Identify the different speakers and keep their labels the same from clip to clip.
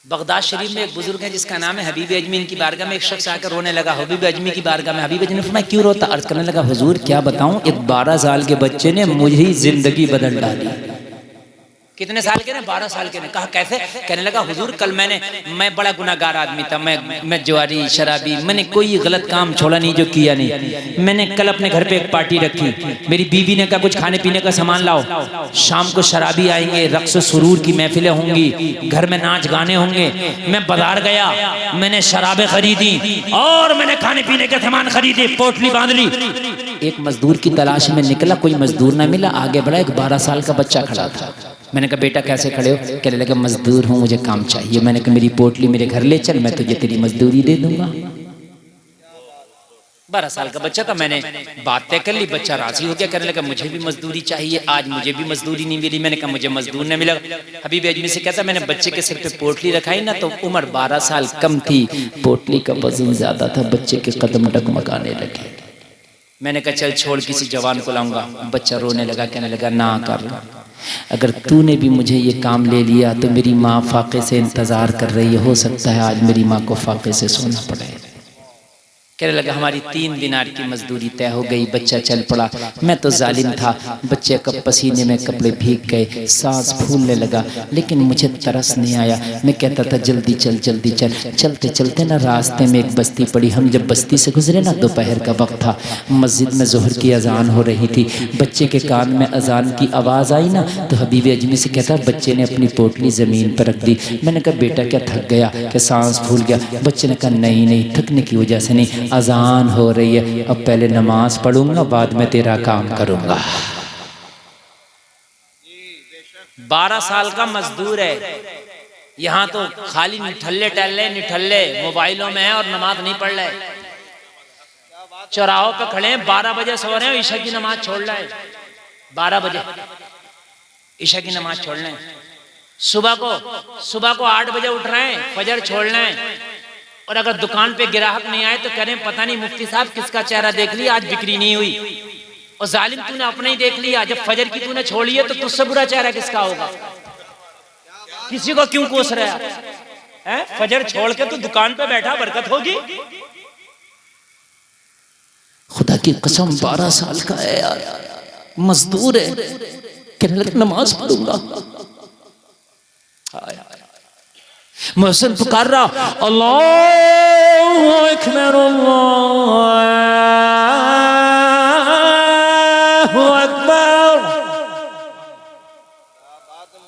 Speaker 1: Baghdad शरीफ में एक बुजुर्ग है जिसका नाम है हबीब अजमी। इनकी बारगाह में एक शख्स आकर रोने लगा। हबीब अजमी की बारगाह में हबीब अजमी ने फरमाया क्यों रोता? अर्ज करने लगा हुजूर क्या बताऊं, एक 12 साल के बच्चे ने मुझे जिंदगी बदल डाली। कितने साल के ने? 12 साल के ने। कहा कैसे? कहने लगा हुजूर कल मैं बड़ा गुनाहगार आदमी था, मैं जुआरी शराबी, मैंने कोई गलत काम छोड़ा नहीं जो किया नहीं। मैंने कल अपने घर पे एक पार्टी रखी, मेरी बीवी ने कहा कुछ खाने पीने का सामान लाओ, शाम को शराबी आएंगे, रक्स सुरूर की महफिलें होंगी, घर में नाच गाने होंगे। मैं बाजार गया, मैंने शराबें खरीदी और मैंने खाने पीने के सामान खरीदे, पोटली बांध ली। एक मजदूर की तलाश में निकला, कोई मजदूर ना मिला, आगे बढ़ा, एक 12 साल का बच्चा खड़ा था। मैंने कहा बेटा कैसे खड़े हो? कहने लगा मजदूर हूँ, मुझे काम चाहिए। मैंने कहा मेरी पोटली मेरे घर ले चल, मैं तुझे तेरी मजदूरी दे दूंगा। 12 साल का बच्चा था। मैंने बात तय कर ली, बच्चा राजी हो गया। कहने लगा मुझे भी मजदूरी चाहिए, आज मुझे भी मजदूरी नहीं मिली। मैंने कहा मुझे मजदूर नहीं मिला। हबीब अजमी से कहता मैंने बच्चे के सिर पे पोटली रखाई ना तो उम्र 12 साल कम थी, पोटली का वजन ज्यादा था, बच्चे के कदम डगमगाने लगे। मैंने कहा चल छोड़, किसी जवान को लाऊंगा। बच्चा रोने लगा, कहने लगा ना कर, अगर तूने भी मुझे ये काम ले लिया तो मेरी माँ फाके से इंतज़ार कर रही है, हो सकता है आज मेरी माँ को फाके से सोना पड़े। कहने लगा हमारी 3 दिनार की मजदूरी तय हो गई। बच्चा चल पड़ा। मैं तो जालिम था, बच्चे का पसीने में कपड़े भीग गए, सांस फूलने लगा, लेकिन मुझे तरस नहीं आया। मैं कहता था जल्दी चल जल्दी चल। चलते चलते ना रास्ते में एक बस्ती पड़ी। हम जब बस्ती से गुजरे ना, दोपहर का वक्त था, मस्जिद में ज़ोहर की अजान हो रही थी। बच्चे के कान में अजान की आवाज़ आई ना तो हबीब अजमी से कहता बच्चे ने अपनी पोटली ज़मीन पर रख दी। मैंने कहा बेटा क्या थक गया, क्या सांस फूल गया? बच्चे ने कहा नहीं नहीं, थकने की वजह से नहीं, अजान हो रही है, अब पहले नमाज पढ़ूंगा बाद में तेरा काम करूंगा। 12 साल का मजदूर है, यहाँ तो खाली निठल्ले टल्ले निठल्ले मोबाइलों में है और नमाज नहीं पढ़ रहे। चौराहों पे खड़े हैं, 12 बजे सो रहे हैं, ईशा की नमाज छोड़ रहे हैं। 12 बजे ईशा की नमाज छोड़ रहे हैं। सुबह को 8 बजे उठ रहे हैं, फजर छोड़ रहे हैं। और अगर दुकान पे ग्राहक नहीं आए तो कह रहे हैं पता नहीं मुफ्ती साहब किसका चेहरा देख लिया, आज बिक्री नहीं हुई। और जालिम तूने अपना ही देख लिया, जब फजर की तूने छोड़ी है तो तुझसे बुरा चेहरा किसका होगा? किसी को क्यों कोस रहा है? फजर छोड़ के तू दुकान पे बैठा, बरकत होगी। खुदा की कसम 12 साल का है यार, मजदूर है, कहने लगा नमाज पढ़ूंगा। मोहसिन पुकार रहा अल्लाहु अकबर अल्लाहु अकबर।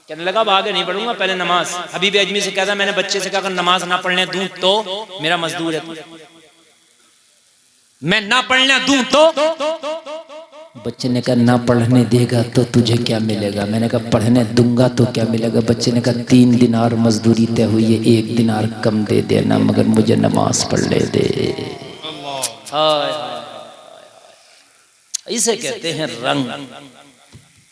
Speaker 1: कहने लगा अब आगे नहीं पढ़ूंगा, पहले नमाज। हबीब अजमी से कहता मैंने बच्चे से कहा अगर नमाज ना पढ़ने दूं तो मेरा मजदूर है, मैं ना पढ़ने दूं तो। बच्चे ने कहा ना पढ़ने देगा तो तुझे क्या मिलेगा? मैंने कहा पढ़ने दूंगा तो क्या मिलेगा? बच्चे ने कहा 3 दिनार मजदूरी तय हुई है, 1 दिनार कम दे देना मगर मुझे नमाज पढ़ने दे। इसे कहते हैं रंग।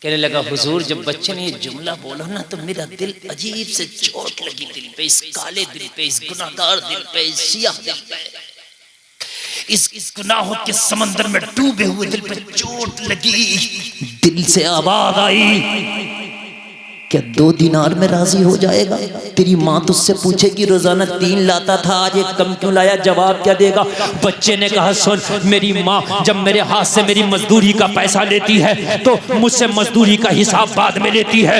Speaker 1: कहने लगा हुजूर जब बच्चे ने ये जुमला बोला ना तो मेरा दिल अजीब से चोट लगी, दिल पे, इस काले दिल पे, इस गुनाहगार दिल पे, इस सियाह दिल पे, इस गुनाहों के समंदर में डूबे हुए दिल पे चोट लगी। दिल से आवाज आई क्या 2 दिनार में राजी हो जाएगा? तेरी माँ तुझसे पूछेगी रोजाना 3 लाता था, आज 1 कम क्यों लाया? जवाब क्या देगा? बच्चे ने कहा सुन, मेरी माँ जब मेरे हाथ से मेरी मजदूरी का पैसा लेती है तो मुझसे मजदूरी का हिसाब बाद में लेती है।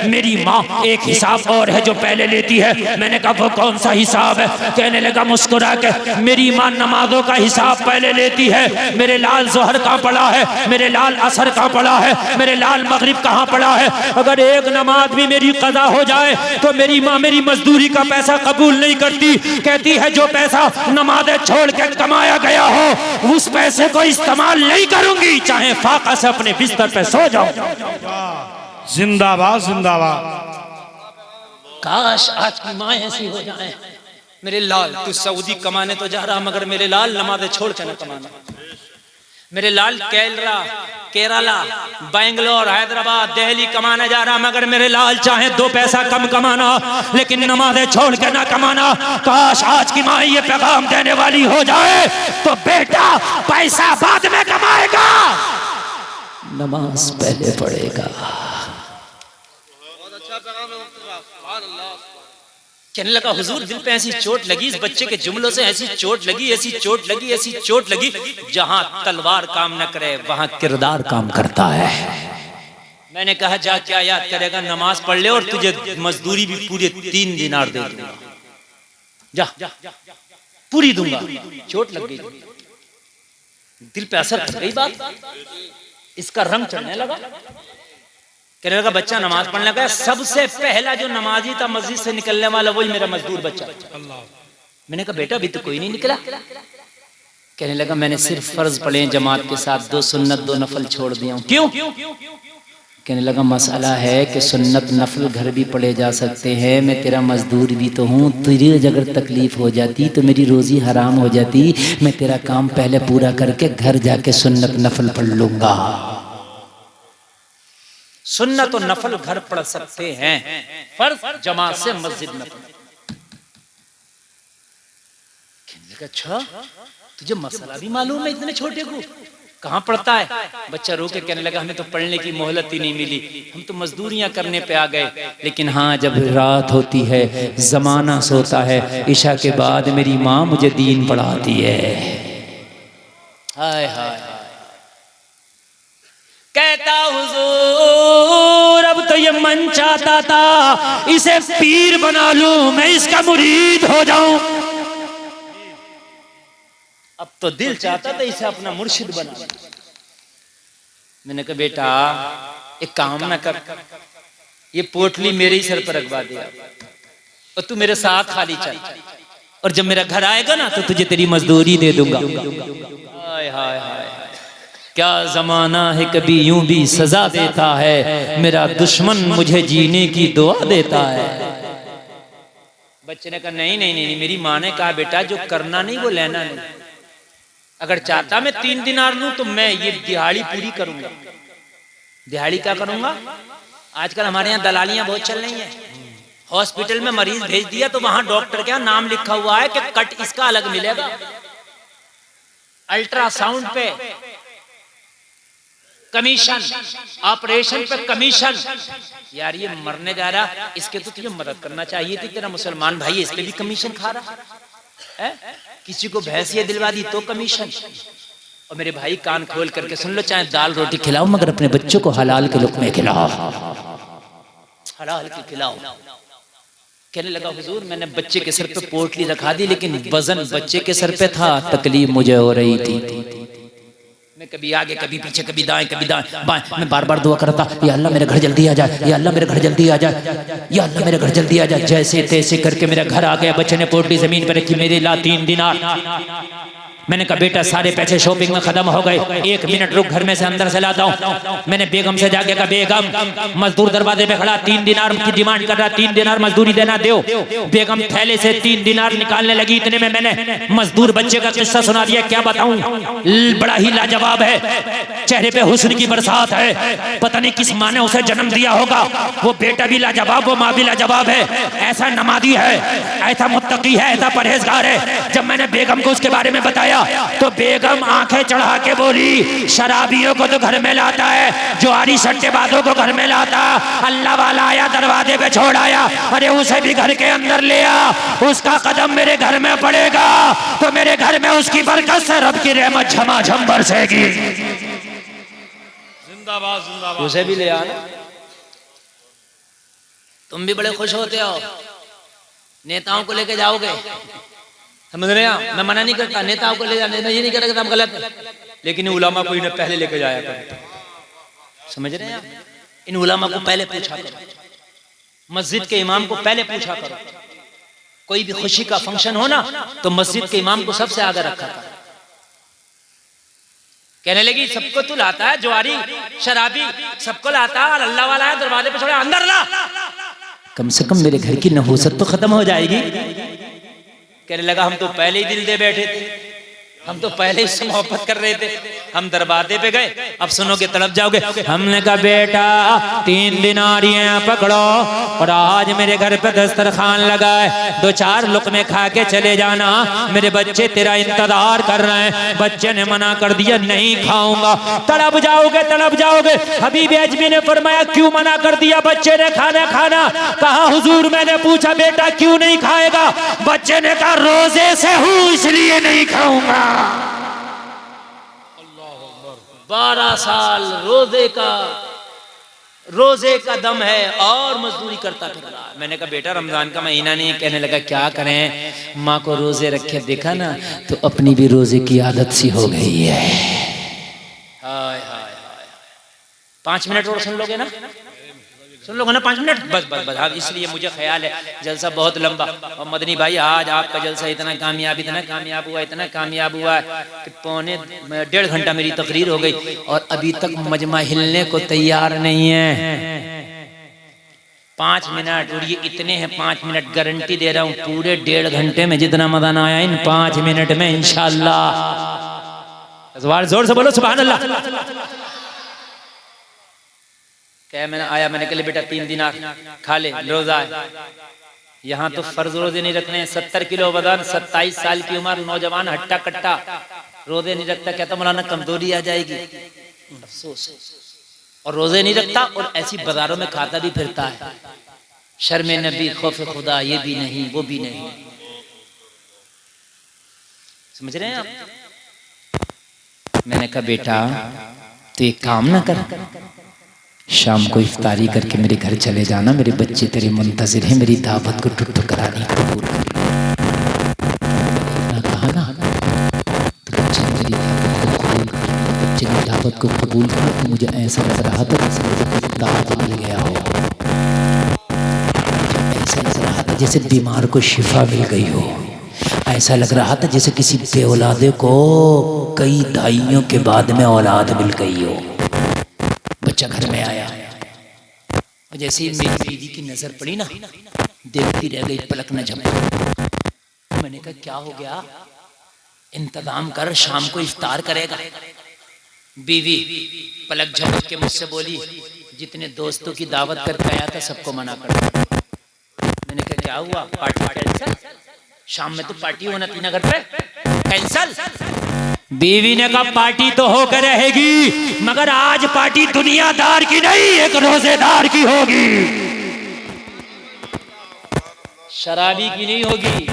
Speaker 1: मेरी माँ एक हिसाब और है जो पहले लेती है। मैंने कहा वो कौन सा हिसाब है? कहने लगा मुस्कुरा के मेरी माँ नमाजों का हिसाब पहले लेती है। मेरे लाल जोहर कहाँ पड़ा है, मेरे लाल असर कहाँ पड़ा है, मेरे लाल मगरिब कहाँ पड़ा है? अगर एक नमाज भी मेरी कज़ा हो जाए तो मेरी माँ मेरी मजदूरी का पैसा कबूल नहीं करती। कहती है जो पैसा नमाज़ें छोड़ के कमाया गया हो उस पैसे को इस्तेमाल नहीं करूंगी, चाहे फाका से अपने बिस्तर पे सो जाऊं।
Speaker 2: जिंदाबाद जिंदाबाद।
Speaker 1: काश आज की माँ ऐसी हो जाए। मेरे लाल तू सऊदी कमाने तो जा रहा मगर मेरे लाल नमाज़ें छोड़ के न कमाना। मेरे लाल केरला, बेंगलोर, हैदराबाद, दिल्ली कमाने जा रहा मगर मेरे लाल चाहे 2 पैसा कम कमाना लेकिन नमाज़ें छोड़ के ना कमाना। काश आज की माँ ये पैगाम देने वाली हो जाए तो बेटा पैसा बाद में कमाएगा, नमाज पहले पढ़ेगा। कहने लगा हुजूर दिल पे ऐसी चोट लगी, इस बच्चे के जुमलों से ऐसी चोट लगी, ऐसी चोट लगी, ऐसी चोट लगी, जहां तलवार काम न करे वहां किरदार काम करता है। मैंने कहा जा क्या याद करेगा, नमाज पढ़ ले और तुझे मजदूरी भी पूरे 3 दिनार दे दूंगा, जा पूरी दूंगा। चोट लग गई, दिल पे असर पड़ गई बात, इसका रंग चढ़ने लगा। कहने लगा बच्चा नमाज पढ़ने लगा, सबसे पहला जो नमाजी था मस्जिद से निकलने वाला वही मेरा मजदूर बच्चा। मैंने कहा बेटा अभी तो कोई नहीं निकला। कहने लगा मैंने सिर्फ फर्ज पढ़े जमात के साथ, 2 सुन्नत 2 नफल छोड़ दिया हूं। क्यों? कहने लगा मसला है कि सुन्नत नफल घर भी पढ़े जा सकते हैं, मैं तेरा मजदूर भी तो हूँ, तुझे अगर तकलीफ हो जाती तो मेरी रोजी हराम हो जाती, मैं तेरा काम पहले पूरा करके घर जाके सुन्नत नफल पढ़ लूंगा। सुन्नत और नफल घर पढ़ सकते हैं, फर्ज जमात से मस्जिद में पढ़। कहने लगा अच्छा तुझे मसला भी मालूम है इतने छोटे को, कहाँ पढ़ता है? बच्चा रो के कहने लगा हमें तो पढ़ने की मोहलत ही नहीं मिली, हम तो मजदूरियां करने पे आ गए। लेकिन हाँ जब रात होती है, जमाना सोता है, इशा के बाद मेरी माँ मुझे दीन पढ़ाती है। हाय हाय कहता हुजूर अब तो ये मन चाहता था इसे पीर बना लूं, मैं इसका मुरीद हो जाऊं। अब तो दिल चाहता था इसे अपना मुर्शिद बना। मैंने कहा बेटा एक काम ना कर, ये पोटली मेरे ही सर पर रखवा दिया और तू मेरे साथ खाली चल, और जब मेरा घर आएगा ना तो तुझे तेरी मजदूरी दे दूंगा। हाय हाय हाय क्या जमाना है, कभी यूं भी सजा देता है, मेरा दुश्मन मुझे जीने की दुआ देता है। बच्चे ने कहा नहीं नहीं नहीं, मेरी माँ ने कहा बेटा जो करना नहीं वो लेना नहीं। अगर चाहता मैं 3 दिनार लूं तो मैं ये दिहाड़ी पूरी करूंगा। दिहाड़ी क्या करूंगा? आजकल हमारे यहाँ दलालियां बहुत चल रही हैं। हॉस्पिटल में मरीज भेज दिया तो वहां डॉक्टर के नाम लिखा हुआ है कि कट इसका अलग मिलेगा, अल्ट्रासाउंड पे कमीशन, ऑपरेशन पे कमीशन। यार ये मरने जा रहा, इसके तो तुझे मदद करना चाहिए थी, तेरा मुसलमान भाई इस पे भी कमीशन खा रहा है। किसी को भैंसिया दिलवा दी तो कमीशन। और मेरे भाई कान खोल करके सुन लो, चाहे दाल रोटी खिलाओ मगर अपने बच्चों को हलाल के लुक़्मे खिलाओ, हलाल के खिलाओ। कहने लगा हुजूर मैंने बच्चे के सर पे पोटली रखा दी, लेकिन वजन बच्चे के सर पे था, तकलीफ मुझे हो रही थी। मैं कभी आगे कभी पीछे, कभी दाएं कभी बाएं, मैं बार बार दुआ करता या अल्लाह मेरे घर जल्दी आ जाए, या अल्लाह मेरे घर जल्दी आ जाए, या अल्लाह मेरे घर जल्दी आ जाए। जैसे तैसे करके मेरा घर आ गया। बच्चे ने पोटली जमीन पर रखी, मेरे ला 3 दिनार। मैंने कहा बेटा सारे पैसे शॉपिंग में खत्म हो गए, 1 मिनट रुक, घर में से अंदर से लाता हूँ। मैंने बेगम से जाके कहा बेगम, मजदूर दरवाजे पे खड़ा 3 दिनार की डिमांड कर रहा, 3 दिनार मजदूरी देना, दो। बेगम थैले से 3 दिनार निकालने लगी, इतने में मैंने मजदूर बच्चे का किस्सा सुना दिया। क्या बताऊं, बड़ा ही लाजवाब है, चेहरे पे हुस्न की बरसात है। पता नहीं किस माँ ने उसे जन्म दिया होगा, वो बेटा भी लाजवाब, वो माँ भी लाजवाब है। ऐसा नमाजी है, ऐसा मुत्तकी है, ऐसा परहेजगार है। जब मैंने बेगम को उसके बारे में बताया तो बेगम आंखें चढ़ा के बोली शराबियों को तो घर में लाता है, जुआरी सट्टेबाजों को घर में लाता, अल्लाह वाला आया दरवाजे पे छोड़ आया, अरे उसे भी घर के अंदर ले आ, उसका कदम मेरे घर में पड़ेगा तो मेरे घर में उसकी बरकत से रब की रहमत झमाझम बरसेगी। जिंदाबाद जिंदाबाद। उसे भी ले आना। तुम भी बड़े खुश होते हो, नेताओं को लेके जाओगे, समझ रहे हैं? मैं मना नहीं करता नेताओं को ले जाने, मैं ये नहीं कहता कि गलत है, लेकिन उलामा को इन्हें पहले लेके जाया करो। समझ रहे हैं? इन उलामा को पहले पूछा करो, मस्जिद के इमाम को पहले पूछा करो। कोई भी खुशी का फंक्शन हो ना तो मस्जिद के इमाम को सबसे आगे रखा करो। कहने लगी सबको तू लाता है, जुआरी शराबी सबको लाता है, अल्लाह वाला है, दरवाजे पे छोड़े, अंदर ला, कम से कम मेरे घर की नहूसत तो खत्म हो जाएगी। कहने लगा हम तो पहले ही दिल दे बैठे थे, हम तो पहले ही उससे मोहब्बत कर रहे थे। हम दरवाजे पे गए, अब सुनोगे तड़प जाओगे। हमने कहा बेटा 3 दिनारियां पकड़ो और आज मेरे घर पे दस्तरखान लगा है, 2-4 लुक़मे खा के चले जाना, मेरे बच्चे तेरा इंतजार कर रहे हैं। बच्चे ने मना कर दिया, नहीं खाऊंगा। तड़प जाओगे तड़प जाओगे। हबीब अजमी ने फरमाया क्यों मना कर दिया बच्चे ने खाना खाना? कहा हुजूर मैंने पूछा बेटा क्यों नहीं खाएगा? बच्चे ने कहा रोजे से हूं इसलिए नहीं खाऊंगा। 12 साल रोजे का दम है और मजदूरी करता फिर रहा। मैंने कहा बेटा रमजान का महीना नहीं। कहने लगा क्या करें, माँ को रोजे रखे देखा ना तो अपनी भी रोजे की आदत सी हो गई है। हाय हाय हाय। 5 मिनट और सुन लोगे ना? सुन लोगे ना 5 मिनट? बस बस बस। हाँ इसलिए मुझे ख्याल है जलसा बहुत लंबा। और मदनी भाई आज आपका जलसा इतना कामयाब हुआ कि 1.5 घंटा मेरी तकरीर हो गई और अभी तक मजमा हिलने को तैयार नहीं है। 5 मिनट और ये इतने हैं। 5 मिनट गारंटी दे रहा हूँ, पूरे 1.5 घंटे में जितना मजा ना आया इन 5 मिनट में इंशाअल्लाह। जोर से बोलो सुभान अल्लाह। क्या मैंने आया, मैंने कहा बेटा 3 दिनार खा ले, रोजा है। यहाँ तो फर्ज रोजे नहीं रखने हैं। 70 किलो वजन, 27 साल की उम्र, नौजवान हट्टा कट्टा रोजे नहीं रखता। कहता मौलाना कमजोरी आ जाएगी। अफसोस। और रोजे नहीं रखता और ऐसी बाजारों में खाता भी फिरता है। शर्म नबी खौफ खुदा ये भी नहीं वो भी नहीं। समझ रहे हैं आप? मैंने कहा बेटा तो एक काम ना कर, शाम को इफ्तारी करके मेरे घर चले जाना, मेरे बच्चे तेरे मुंतजिर हैं, मेरी दावत को टुट करानी कबूल कर। कहा ना तो बच्चे मेरी दावत को कबूल कर। तो मुझे ऐसा लग रहा था जैसे मुझे दावत मिल गया हो। ऐसा लग रहा था जैसे बीमार को शिफा मिल गई हो। ऐसा लग रहा था जैसे किसी बेऔलादे को कई दहाइयों के बाद में औलाद मिल गई हो। बच्चा घर में आया और जैसे ही मेरी बीवी की नजर पड़ी ना, देखती रह गई, पलक न झपकी। मैंने कहा क्या हो गया? इंतजाम कर, शाम को इफ्तार करेगा। बीवी पलक झपक के मुझसे बोली जितने दोस्तों की दावत करके आया था सबको मना कर दिया। मैंने कहा क्या हुआ? Party cancel? शाम में तो पार्टी होना थी ना घर पे, कैंसल? बीवी ने कहा पार्टी तो होकर रहेगी मगर आज पार्टी दुनियादार की नहीं एक रोजेदार की होगी, शराबी की नहीं होगी,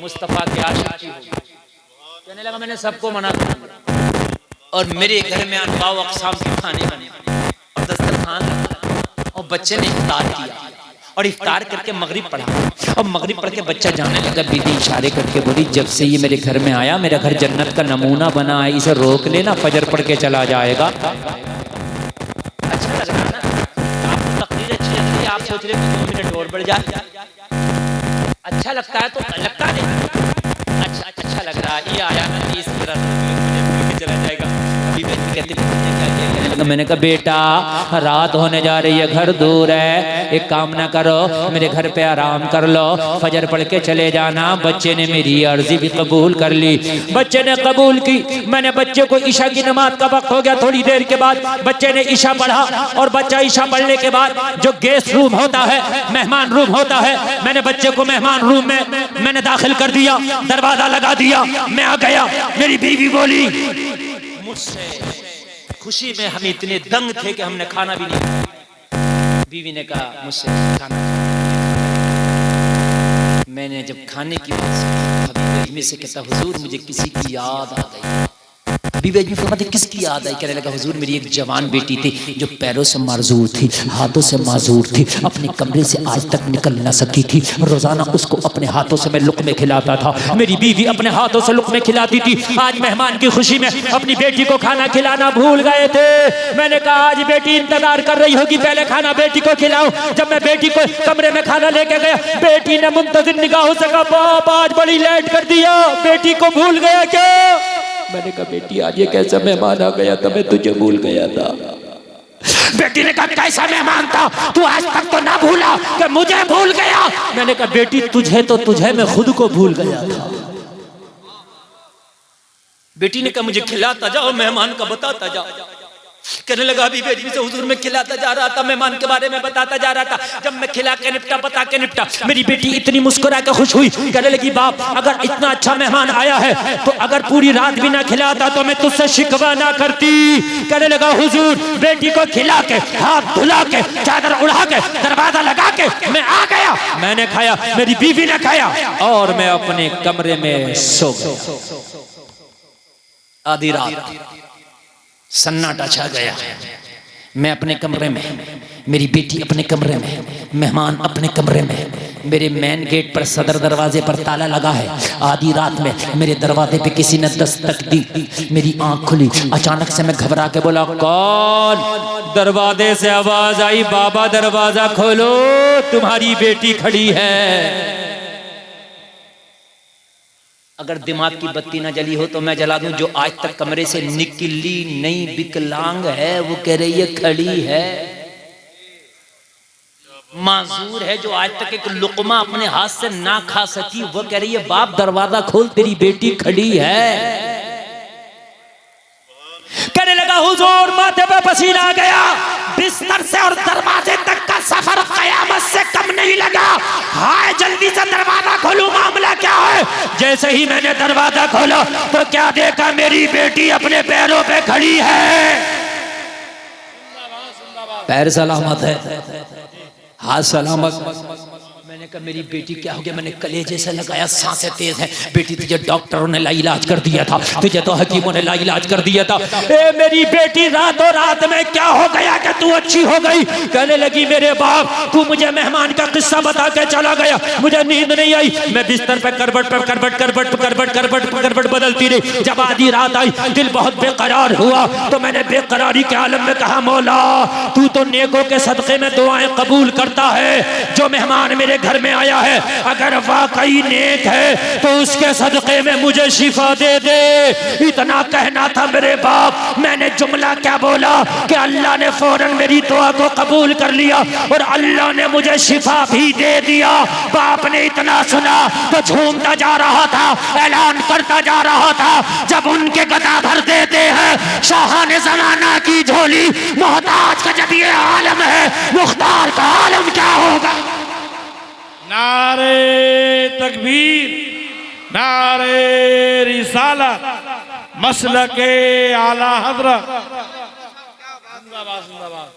Speaker 1: मुस्तफा के आशिक की होगी। कहने लगा मैंने सबको मना किया और मेरे घर में अनवाउ अक़साम के खाने बने और दस्तरखान और बच्चे ने इफ्तार किया और इफ्तार करके मगरिब पढ़ा और मगरिब पढ़ के बच्चा जाने लगा। बीवी इशारे करके बोली जब से ये मेरे घर में आया मेरा घर जन्नत का नमूना बना है, इसे रोक लेना, फजर पढ़ के चला जाएगा। अच्छा लग रहा है ना? आपको तकरीर अच्छी लग रही है, आप सोच रहे हैं 2 मिनट और बढ़ जाए। अच्छा लगता है तो लगता नहीं अच्छा लग रहा है। ये आया ना इस तरह चला जाएगा। मैंने कहा बेटा रात होने जा रही है, घर दूर है, एक काम ना करो मेरे घर पे आराम कर लो, फजर पढ़ के चले जाना। बच्चे ने मेरी अर्जी भी कबूल कर ली, बच्चे ने कबूल की। मैंने बच्चे को ईशा की नमाज का वक्त हो गया, थोड़ी देर के बाद बच्चे ने ईशा पढ़ा और बच्चा ईशा पढ़ने के बाद जो गेस्ट रूम होता है, मेहमान रूम होता है, मैंने बच्चे को मेहमान रूम में मैंने दाखिल कर दिया, दरवाजा लगा दिया, मैं आ गया। मेरी बीवी बोली मुझसे खुशी में हम इतने दंग थे कि हमने खाना भी नहीं खाया। बीवी ने कहा मुझसे खाना। मैंने जब खाने की बात से कहता हुजूर मुझे किसी की याद आ गई। बीवी अजमी फरमाते किसकी याद आई? कहने लगा हुजूर मेरी एक जवान बेटी थी जो पैरों से माजूर थी, हाथों से माजूर थी, अपने कमरे से आज तक निकल न सकी थी। रोजाना उसको अपने हाथों से मैं लुक़मे खिलाता था, मेरी बीवी अपने हाथों से लुक़मे खिलाती थी। आज मेहमान की खुशी में अपनी बेटी को खाना खिलाना भूल गए थे। मैंने कहा आज बेटी इंतजार कर रही होगी, पहले खाना बेटी को खिलाऊं। जब मैं बेटी को कमरे में खाना लेके गया, बेटी ने मुंतजिर निगाहों से कहा बाप आज बड़ी लेट कर दिया, बेटी को भूल गया क्या? मैंने कहा बेटी आज ये कैसा मेहमान आ गया था, मैं तुझे भूल गया था। बेटी ने कहा कैसा मेहमान था, तू आज तक तो ना भूला कि मुझे भूल गया। मैंने कहा बेटी तुझे मैं खुद को भूल गया था। बेटी ने कहा मुझे खिलाता जाओ, मेहमान का बताता जाओ। कहने लगा अभी बेटी से हुजूर में खिलाता जा रहा था, मेहमान के बारे में बताता जा रहा था। जब मैं खिला के निपटा, बता के निपटा, मेरी बेटी इतनी मुस्कुरा के खुश हुई। कहने लगी बाप अगर इतना अच्छा मेहमान आया है तो अगर पूरी रात भी ना खिलाता तो मैं तुझसे शिकवा ना करती। कहने लगा हुजूर बेटी को खिला के, हाथ धुला के, चादर उड़ा के, दरवाजा लगा के मैं आ गया। मैंने खाया, मेरी बीवी ने खाया और मैं अपने कमरे में सो गया। आधी रात सन्नाटा छा गया। मैं अपने कमरे में, मेरी बेटी अपने कमरे में, मेहमान अपने कमरे में। मेरे मेन गेट पर सदर दरवाजे पर ताला लगा है। आधी रात में मेरे दरवाजे पे किसी ने दस्तक दी। मेरी आंख खुली, अचानक से मैं घबरा के बोला कौन? दरवाजे से आवाज आई बाबा दरवाजा खोलो, तुम्हारी बेटी खड़ी है। अगर दिमाग की बत्ती ना जली हो तो मैं जला दूं। जो आज तक कमरे से निकली नहीं विकलांग है वो कह रही है खड़ी है। माजूर है जो आज तक एक लुकमा अपने हाथ से ना खा सकी वो कह रही है बाप दरवाजा खोल तेरी बेटी खड़ी है। कहने लगा हुजूर माथे पे पसीना आ गया। बिस्तर से और दरवाजे तक का सफर कयामत से कम नहीं लगा। हाय जल्दी से दरवाजा खोलो, मामला क्या है? जैसे ही मैंने दरवाजा खोला तो क्या देखा, मेरी बेटी अपने पैरों पे खड़ी है। पैर सलामत है, हाथ सलामत। मैंने कहा मेरी बेटी क्या हो गया? मैंने कलेजे से लगाया, सांसें तेज हैं। बेटी तुझे डॉक्टरों ने लाइलाज कर दिया था, तुझे तो हकीमों ने लाइलाज कर दिया था। ए मेरी बेटी रातों रात में क्या हो गया कि तू अच्छी हो गई? कहने लगी मेरे बाप तू मुझे मेहमान का किस्सा बता के चला गया, मुझे नींद नहीं आई। मैं बिस्तर पे करवट बदलती रही। जब आधी रात आई दिल बहुत बेकरार हुआ तो मैंने बेकरारी के आलम में कहा मौला तू तो नेकों के सदक़े में दुआएं कबूल करता है। जो मेहमान मेरे घर में आया है अगर वाकई नेक है तो उसके सदक़े में मुझे शिफा दे दे। इतना कहना था मेरे बाप। मैंने जुमला क्या बोला कि अल्लाह ने फौरन मेरी दुआ को कबूल कर लिया और अल्लाह ने मुझे शिफा भी दे दिया। बाप ने इतना सुना तो झूमता जा रहा था, ऐलान करता जा रहा था। जब उनके गदा भर देते हैं शाहाने ज़माना की झोली, मोहताज का जब ये आलम है मुख्तार का आलम क्या होगा?
Speaker 2: नारे तकबीर, नारे रिसालत, मसलके आला हज़रत। जिंदाबाद जिंदाबाद।